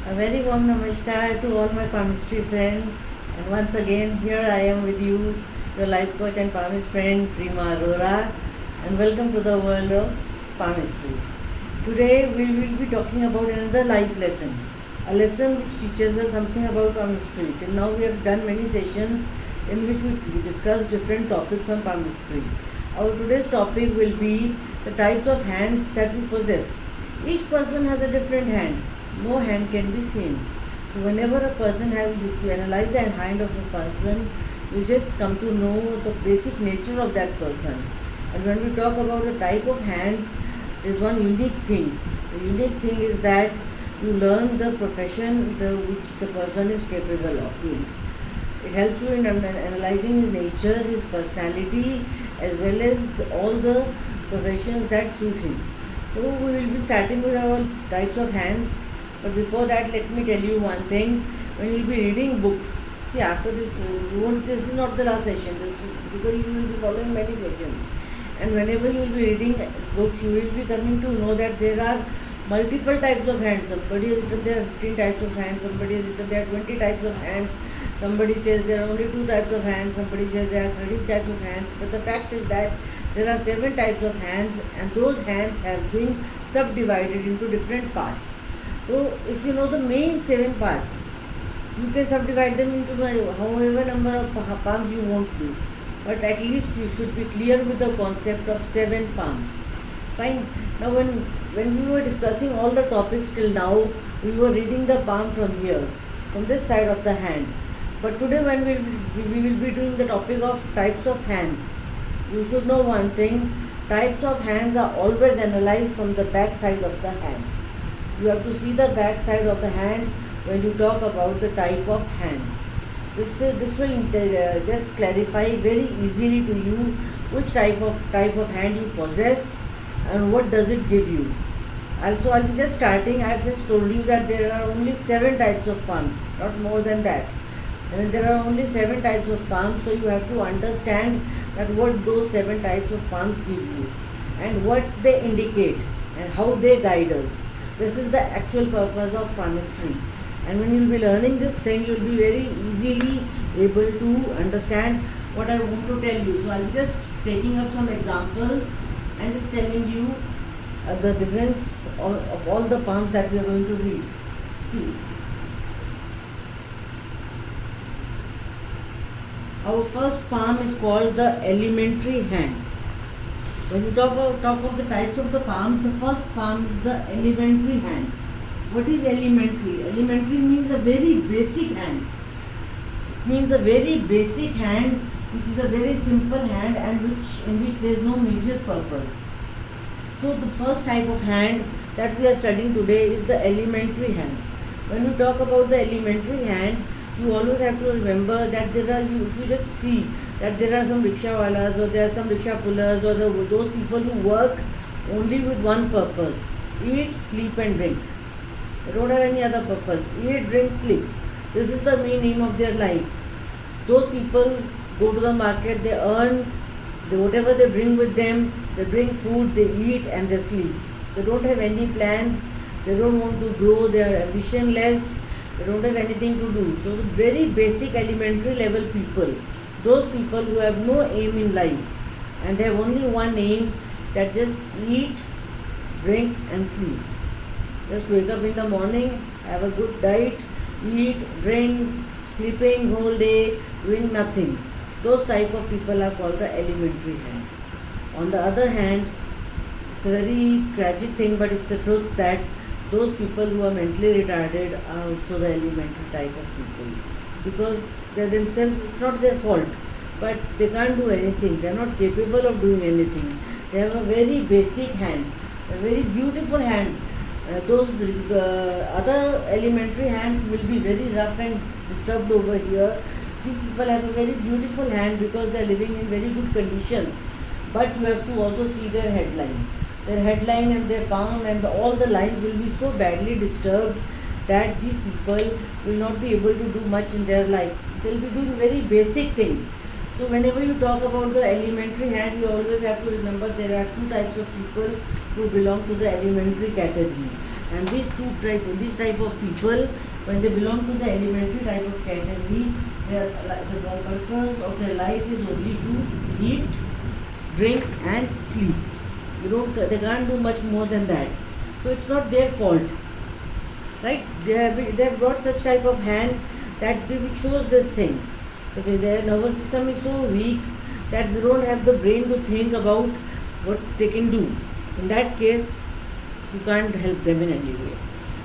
A very warm namaskar to all my palmistry friends. And once again, here I am with you, your life coach and palmist friend, Prima Arora. And welcome to the world of palmistry. Today, we will be talking about another life lesson. A lesson which teaches us something about palmistry. Till now, we have done many sessions in which we discussed different topics on palmistry. Our today's topic will be the types of hands that we possess. Each person has a different hand. No hand can be same. So whenever a person has, you analyze the hand of a person, you just come to know the basic nature of that person. And when we talk about the type of hands, there is one unique thing. The unique thing is that you learn the profession which the person is capable of doing. It helps you in analyzing his nature, his personality, as well as all the professions that suit him. So we will be starting with our types of hands. But before that, let me tell you one thing. When you will be reading books, see after this, this is not the last session, because you will be following many sessions. And whenever you will be reading books, you will be coming to know that there are multiple types of hands. Somebody has written there are 15 types of hands, somebody has written there are 20 types of hands, somebody says there are only 2 types of hands, somebody says there are 30 types of hands. But the fact is that there are 7 types of hands, and those hands have been subdivided into different parts. So if you know the main 7 parts, you can subdivide them into however number of palms you want to do. But at least you should be clear with the concept of 7 palms. Fine. Now when we were discussing all the topics till now, we were reading the palm from here, from this side of the hand. But today when we will be doing the topic of types of hands, you should know one thing. Types of hands are always analyzed from the back side of the hand. You have to see the back side of the hand when you talk about the type of hands. This will just clarify very easily to you which type of hand you possess and what does it give you. Also, I'll be just starting. I've just told you that there are only 7 types of palms, not more than that. And there are only 7 types of palms, so you have to understand that what those 7 types of palms give you and what they indicate and how they guide us. This is the actual purpose of palmistry. And when you will be learning this thing, you will be very easily able to understand what I want to tell you. So I will be just taking up some examples and just telling you the difference of all the palms that we are going to read. See, our first palm is called the elementary hand. When we talk of the types of the palms, the first palm is the elementary hand. What is elementary? Elementary means a very basic hand. It means a very basic hand, which is a very simple hand and in which there is no major purpose. So the first type of hand that we are studying today is the elementary hand. When we talk about the elementary hand, you always have to remember that if you just see that there are some rickshawalas or there are some rickshaw pullers or those people who work only with one purpose: eat, sleep and drink. They don't have any other purpose. Eat, drink, sleep. This is the main aim of their life. Those people go to the market, they earn, whatever they bring with them, they bring food, they eat and they sleep. They don't have any plans, they don't want to grow, they are ambitionless, they don't have anything to do. So the very basic elementary level people, those people who have no aim in life and they have only one aim, that just eat, drink and sleep. Just wake up in the morning, have a good diet, eat, drink, sleeping whole day, doing nothing. Those type of people are called the elementary hand. On the other hand, it's a very tragic thing, but it's the truth that those people who are mentally retarded are also the elementary type of people, because they themselves, it's not their fault, but they can't do anything. They are not capable of doing anything. They have a very basic hand, a very beautiful hand. The other elementary hands will be very rough and disturbed over here. These people have a very beautiful hand because they are living in very good conditions. But you have to also see their headline. Their headline and their palm and all the lines will be so badly disturbed that these people will not be able to do much in their life. They will be doing very basic things. So whenever you talk about the elementary hand, you always have to remember there are 2 types of people who belong to the elementary category. And these type of people, when they belong to the elementary type of category, the purpose of their life is only to eat, drink and sleep. They can't do much more than that. So it's not their fault, right? They have got such type of hand that which shows this thing. Their nervous system is so weak that they don't have the brain to think about what they can do. In that case, you can't help them in any way.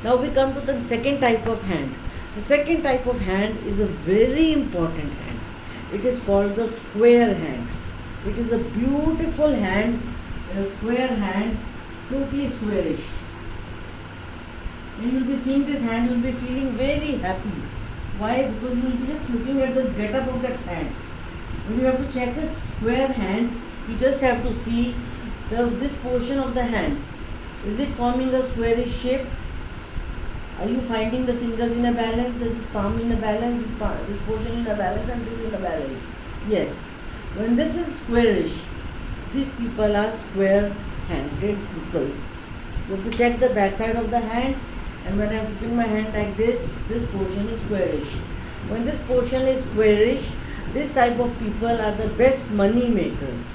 Now we come to the second type of hand. The second type of hand is a very important hand. It is called the square hand. It is a beautiful hand, a square hand, totally squarish. When you will be seeing this hand, you will be feeling very happy. Why? Because you will be just looking at the get-up of that hand. When you have to check a square hand, you just have to see this portion of the hand. Is it forming a squarish shape? Are you finding the fingers in a balance? This palm in a balance, this portion in a balance and this in a balance? Yes. When this is squarish, these people are square-handed people. You have to check the back side of the hand, and when I am keeping my hand like this portion is squarish. When this portion is squarish, this type of people are the best money makers.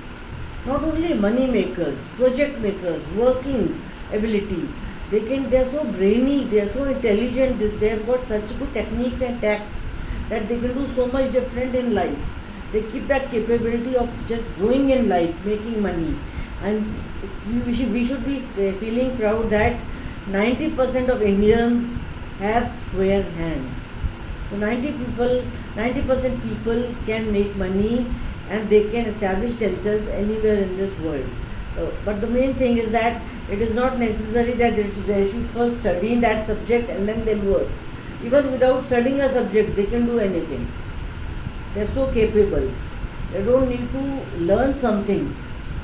Not only money makers, project makers, working ability. They are so brainy, they are so intelligent, they have got such good techniques and tacts that they can do so much different in life. They keep that capability of just growing in life, making money. And we should be feeling proud that 90% of Indians have square hands. So 90% people can make money and they can establish themselves anywhere in this world. But the main thing is that it is not necessary that they should first study in that subject and then they'll work. Even without studying a subject, they can do anything. They're so capable. They don't need to learn something.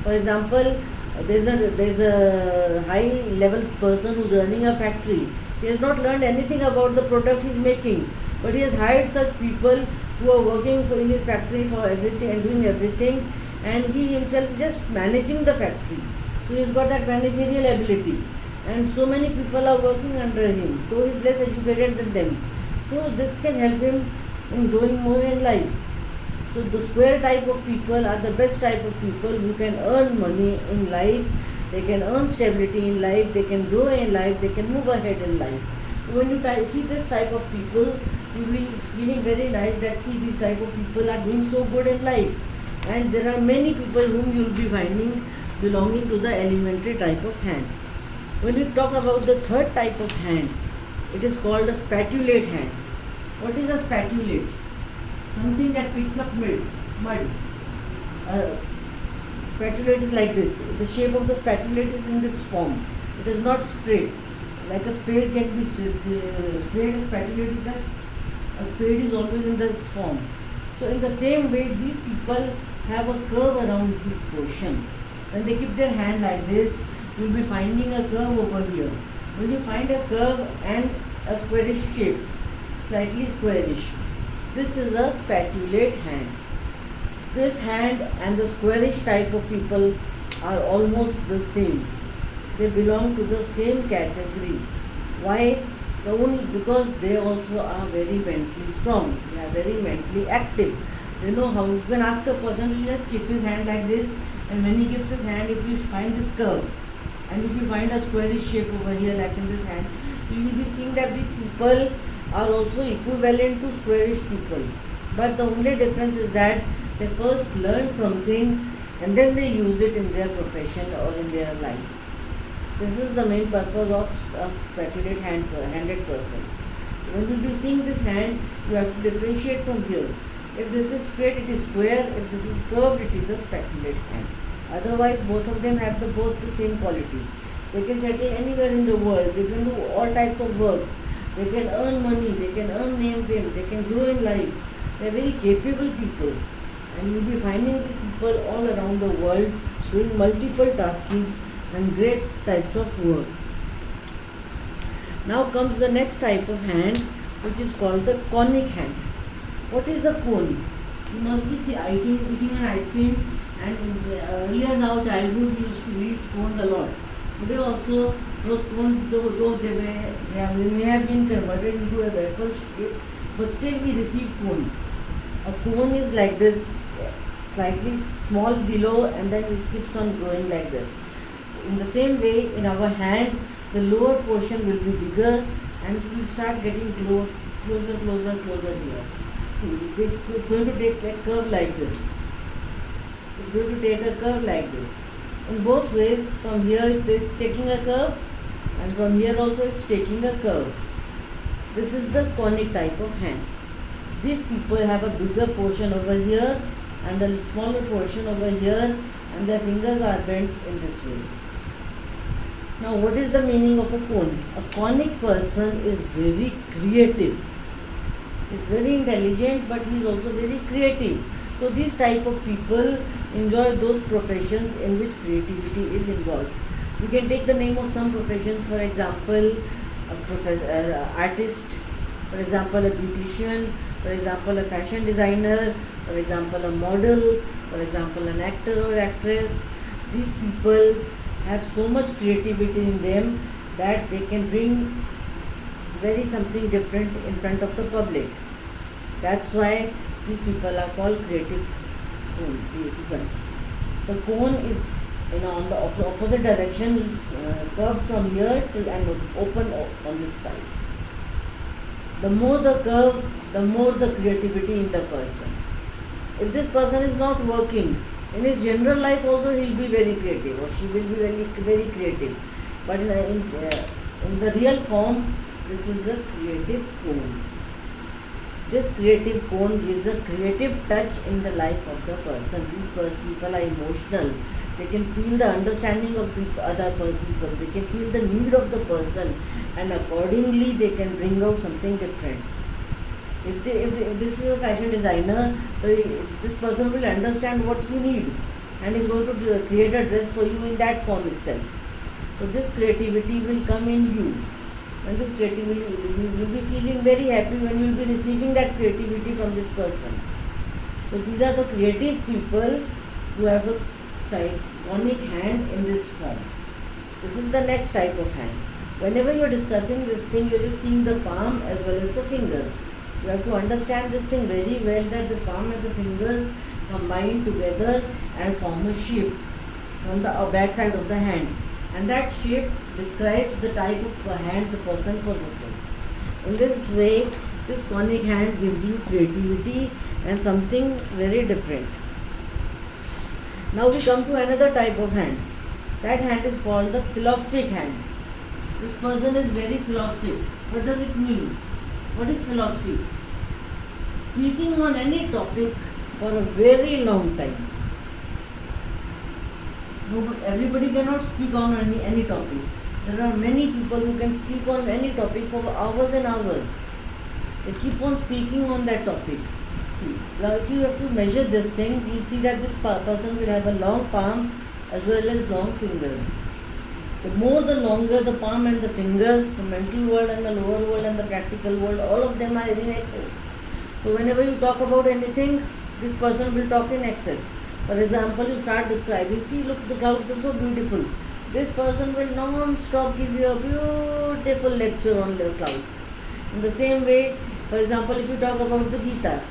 For example, there's a high level person who's running a factory. He has not learned anything about the product he's making, but he has hired such people who are working in his factory for everything and doing everything, and he himself is just managing the factory. So he's got that managerial ability, and so many people are working under him, though he's less educated than them. So this can help him in doing more in life. So the square type of people are the best type of people who can earn money in life, they can earn stability in life, they can grow in life, they can move ahead in life. When you see this type of people, you will be feeling very nice that these type of people are doing so good in life. And there are many people whom you will be finding belonging to the elementary type of hand. When we talk about the third type of hand, it is called a spatulate hand. What is a spatulate? Something that picks up mud. Spatulate is like this. The shape of the spatulate is in this form. It is not straight. Like a spade can be straight, a spatulate is just, a spade is always in this form. So in the same way, these people have a curve around this portion. When they keep their hand like this, you will be finding a curve over here. When you find a curve and a squarish shape, slightly squarish, this is a spatulate hand. This hand and the squarish type of people are almost the same. They belong to the same category. Why? Because they also are very mentally strong. They are very mentally active. They know how. You can ask a person to just keep his hand like this, and when he keeps his hand, if you find this curve, and if you find a squarish shape over here like in this hand, you will be seeing that these people are also equivalent to squarish people. But the only difference is that they first learn something and then they use it in their profession or in their life. This is the main purpose of a spatulate handed person. When you will be seeing this hand, you have to differentiate from here. If this is straight, it is square. If this is curved, it is a spatulate hand. Otherwise, both of them have both the same qualities. They can settle anywhere in the world. They can do all types of works. They can earn money. They can earn name, fame. They can grow in life. They are very capable people. And you will be finding these people all around the world doing multiple tasking and great types of work. Now comes the next type of hand, which is called the conic hand. What is a cone? You must be eating an ice cream, and earlier now childhood we used to eat cones a lot. Today also Those cones, though they may have been converted into a waffle shape, but still we receive cones. A cone is like this, slightly small below, and then it keeps on growing like this. In the same way, in our hand, the lower portion will be bigger, and it will start getting closer here. See, it's going to take a curve like this. It's going to take a curve like this. In both ways, from here it's taking a curve, and from here also it's taking a curve. This is the conic type of hand. These people have a bigger portion over here and a smaller portion over here, and their fingers are bent in this way. Now, what is the meaning of a cone? A conic person is very creative. He's very intelligent, but he is also very creative. So these type of people enjoy those professions in which creativity is involved. We can take the name of some professions, for example, artist, for example, a beautician, for example, a fashion designer, for example, a model, for example, an actor or actress. These people have so much creativity in them that they can bring very something different in front of the public. That's why these people are called creative people. The cone is on the opposite direction, curved from here and open on this side. The more the curve, the more the creativity in the person. If this person is not working, in his general life also he will be very creative, or she will be very creative. But in the real form, this is a creative cone. This creative cone gives a creative touch in the life of the person. These people are emotional. They can feel the understanding of other people. They can feel the need of the person, and accordingly they can bring out something different. If this is a fashion designer, this person will understand what you need and is going to create a dress for you in that form itself. So this creativity will come in you. And this creativity, you will be feeling very happy when you will be receiving that creativity from this person. So these are the creative people who have a conic hand in this form. This is the next type of hand. Whenever you are discussing this thing, you are just seeing the palm as well as the fingers. You have to understand this thing very well, that the palm and the fingers combine together and form a shape from the back side of the hand. And that shape describes the type of hand the person possesses. In this way, this conic hand gives you creativity and something very different. Now we come to another type of hand. That hand is called the philosophic hand. This person is very philosophic. What does it mean? What is philosophy? Speaking on any topic for a very long time. Everybody cannot speak on any topic. There are many people who can speak on any topic for hours and hours. They keep on speaking on that topic. See, now if you have to measure this thing, you see that this person will have a long palm as well as long fingers. The longer the palm and the fingers, the mental world and the lower world and the practical world, all of them are in excess. So whenever you talk about anything, this person will talk in excess. For example, you start describing, see, look, the clouds are so beautiful. This person will non-stop give you a beautiful lecture on the clouds. In the same way, for example, if you talk about the Gita,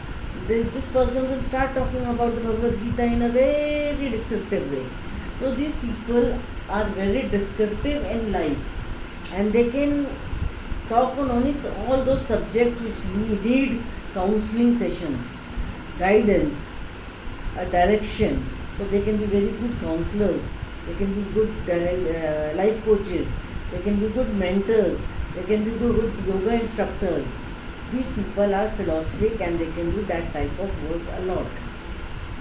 this person will start talking about the Bhagavad Gita in a very descriptive way. So these people are very descriptive in life, and they can talk on only all those subjects which need counseling sessions, guidance, a direction. So they can be very good counselors, they can be good life coaches, they can be good mentors, they can be good yoga instructors. These people are philosophic and they can do that type of work a lot.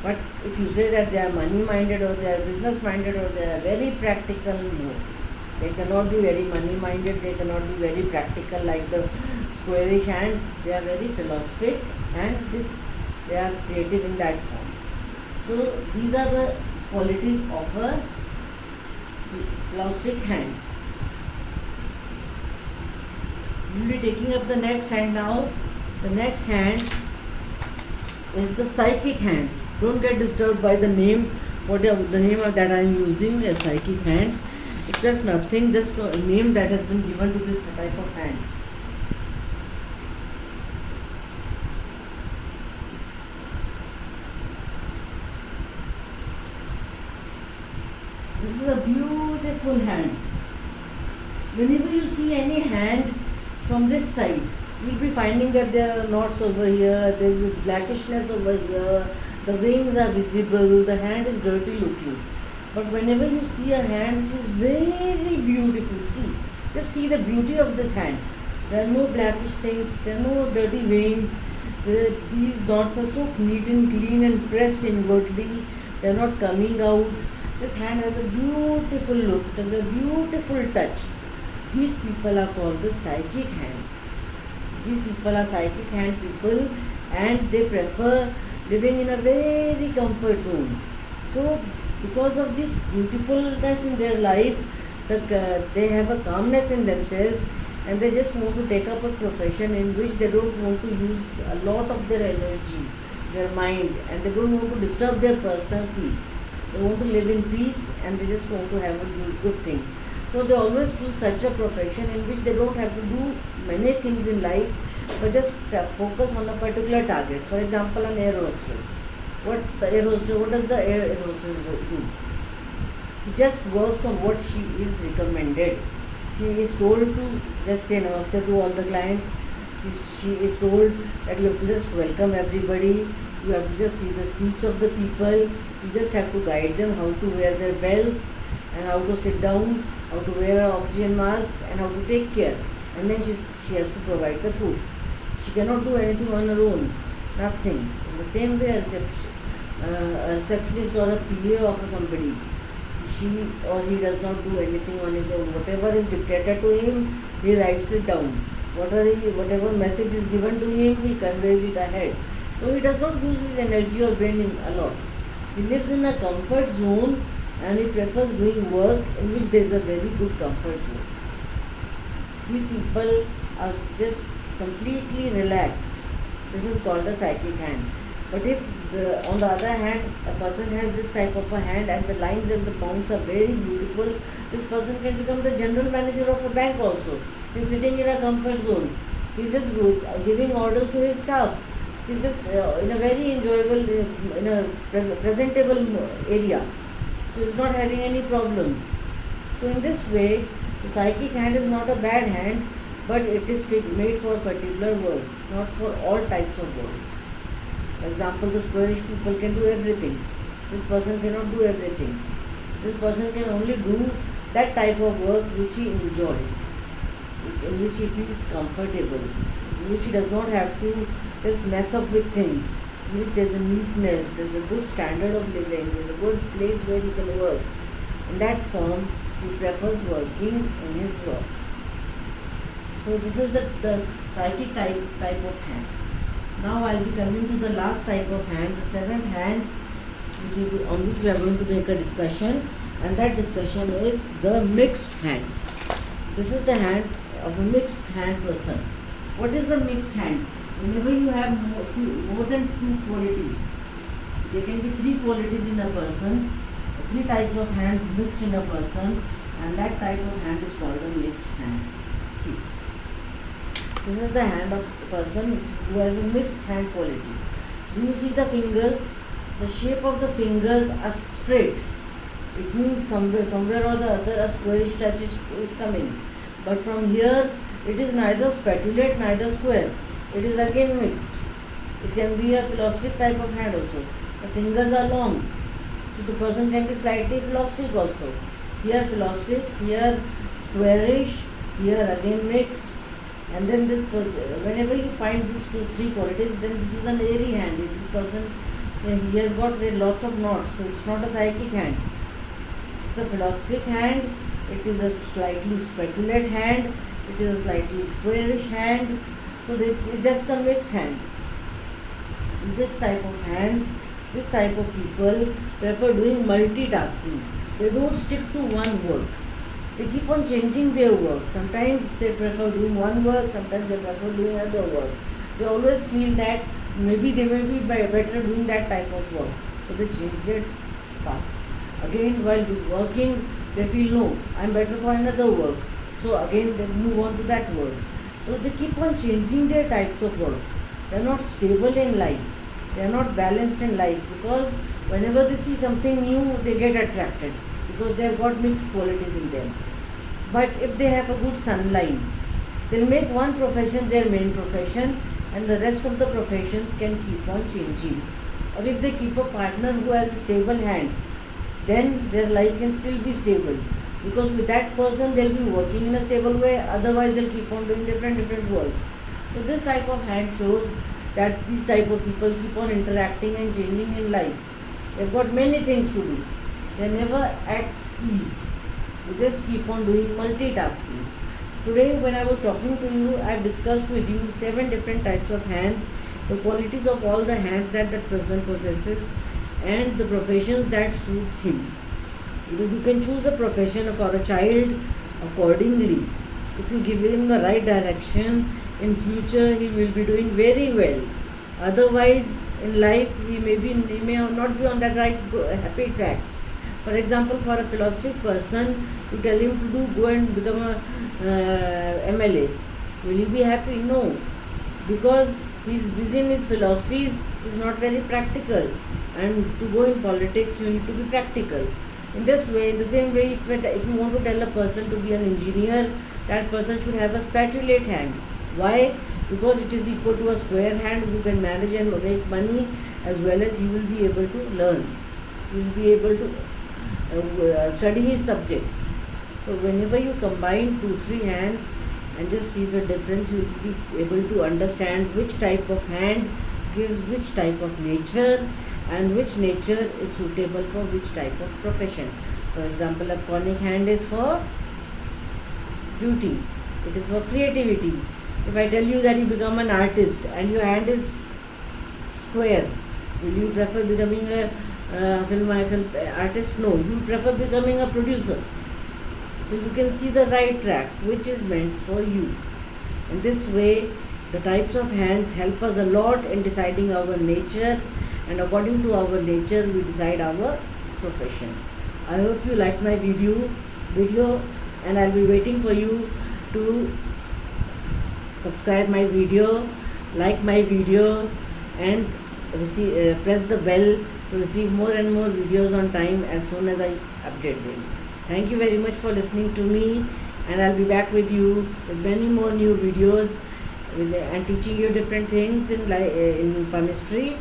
But if you say that they are money minded or they are business minded or they are very practical, no. They cannot be very money minded, they cannot be very practical like the squarish hands. They are very philosophic and they are creative in that form. So these are the qualities of a philosophic hand. We will be taking up the next hand now. The next hand is the psychic hand. Don't get disturbed by the name, the name that I am using, a psychic hand. It's just nothing, just a name that has been given to this type of hand. This is a beautiful hand. Whenever you see any hand from this side, you'll be finding that there are knots over here, there's a blackishness over here, the veins are visible, the hand is dirty looking. But whenever you see a hand which is very beautiful, just see the beauty of this hand. There are no blackish things, there are no dirty veins, these knots are so neat and clean and pressed inwardly, they are not coming out. This hand has a beautiful look, it has a beautiful touch. These people are called the psychic hands. These people are psychic hand people, and they prefer living in a very comfort zone. So because of this beautifulness in their life, they have a calmness in themselves, and they just want to take up a profession in which they don't want to use a lot of their energy, their mind, and they don't want to disturb their personal peace. They want to live in peace, and they just want to have a good thing. So they always choose such a profession in which they don't have to do many things in life, but just focus on a particular target. For example, an air hostess. What does the air hostess do? She just works on what she is recommended. She is told to just say namaste to all the clients. She is told that you have to just welcome everybody. You have to just see the seats of the people. You just have to guide them how to wear their belts and how to sit down, how to wear an oxygen mask, and how to take care. And then she has to provide the food. She cannot do anything on her own. Nothing. In the same way, a receptionist or a PA of somebody, she or he does not do anything on his own. Whatever is dictated to him, he writes it down. Whatever message is given to him, he conveys it ahead. So he does not use his energy or brain a lot. He lives in a comfort zone, and he prefers doing work in which there is a very good comfort zone. These people are just completely relaxed. This is called a psychic hand. But if on the other hand, a person has this type of a hand and the lines and the bounds are very beautiful, this person can become the general manager of a bank also. He's sitting in a comfort zone. He's just giving orders to his staff. He's just in a very enjoyable, in a presentable area. So he's not having any problems. So in this way, the psychic hand is not a bad hand, but it is made for particular works, not for all types of works. For example, the squarish people can do everything. This person cannot do everything. This person can only do that type of work which he enjoys, in which he feels comfortable, in which he does not have to just mess up with things, in which there is a neatness, there is a good standard of living, there is a good place where he can work. In that form, he prefers working in his work. So this is the psychic type of hand. Now I will be coming to the last type of hand, the seventh hand, on which we are going to make a discussion, and that discussion is the mixed hand. This is the hand of a mixed hand person. What is a mixed hand? Whenever you have more than two qualities, there can be three qualities in a person, three types of hands mixed in a person, and that type of hand is called a mixed hand. See. This is the hand of a person who has a mixed hand quality. Do you see the fingers? The shape of the fingers are straight. It means somewhere or the other a squarish touch is coming. But from here, it is neither spatulate, neither square. It is again mixed. It can be a philosophic type of hand also. The fingers are long. So the person can be slightly philosophic also. Here philosophic, here squarish, here again mixed. And then this, whenever you find these three qualities, then this is an airy hand. This person, he has got lots of knots, so it's not a psychic hand. It's a philosophic hand, it is a slightly spatulate hand, it is a slightly squarish hand, so this is just a mixed hand. This type of hands, this type of people prefer doing multitasking. They don't stick to one work. They keep on changing their work. Sometimes they prefer doing one work, sometimes they prefer doing another work. They always feel that maybe they may be better doing that type of work. So they change their path. Again, while working, they feel no, I'm better for another work. So again, they move on to that work. So they keep on changing their types of works. They are not stable in life. They are not balanced in life, because whenever they see something new, they get attracted because they have got mixed qualities in them. But if they have a good sunline, they'll make one profession their main profession, and the rest of the professions can keep on changing. Or if they keep a partner who has a stable hand, then their life can still be stable, because with that person they'll be working in a stable way, otherwise they'll keep on doing different works. So this type of hand shows that these type of people keep on interacting and changing in life. They've got many things to do. They're never at ease. They just keep on doing multitasking. Today when I was talking to you, I've discussed with you 7 different types of hands, the qualities of all the hands that that person possesses, and the professions that suit him. Because you can choose a profession for a child accordingly. If you give him the right direction, in future he will be doing very well. Otherwise, in life he may not be on that right happy track. For example, for a philosophy person, you tell him to go and become a MLA. Will he be happy? No, because he is busy in his philosophies. Is not very practical, and to go in politics you need to be practical. In this way, in the same way, if you want to tell a person to be an engineer, that person should have a spatulate hand. Why? Because it is equal to a square hand who can manage and make money, as well as he will be able to learn. He will be able to study his subjects. So whenever you combine 2-3 hands and just see the difference, you will be able to understand which type of hand gives which type of nature, and which nature is suitable for which type of profession. For example, a conic hand is for beauty, it is for creativity. If I tell you that you become an artist and your hand is square, will you prefer becoming a film artist? No, you prefer becoming a producer. So you can see the right track which is meant for you. In this way, the types of hands help us a lot in deciding our nature, and according to our nature we decide our profession. I hope you like my video, and I'll be waiting for you to subscribe my video, like my video, and press the bell to receive more and more videos on time as soon as I update them. Thank you very much for listening to me, and I'll be back with you with many more new videos and teaching you different things in palmistry.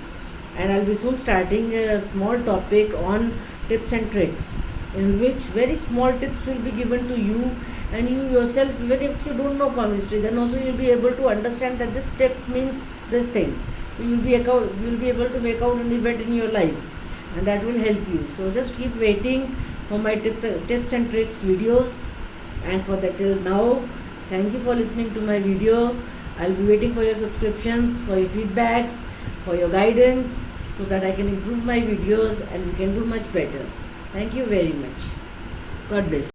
And I'll be soon starting a small topic on tips and tricks, in which very small tips will be given to you, and you yourself, even if you don't know palmistry, then also you'll be able to understand that this step means this thing. You'll be able to make out an event in your life, and that will help you. So just keep waiting for my tips and tricks videos. And for that, till now, thank you for listening to my video. I'll be waiting for your subscriptions, for your feedbacks, for your guidance, so that I can improve my videos and we can do much better. Thank you very much. God bless.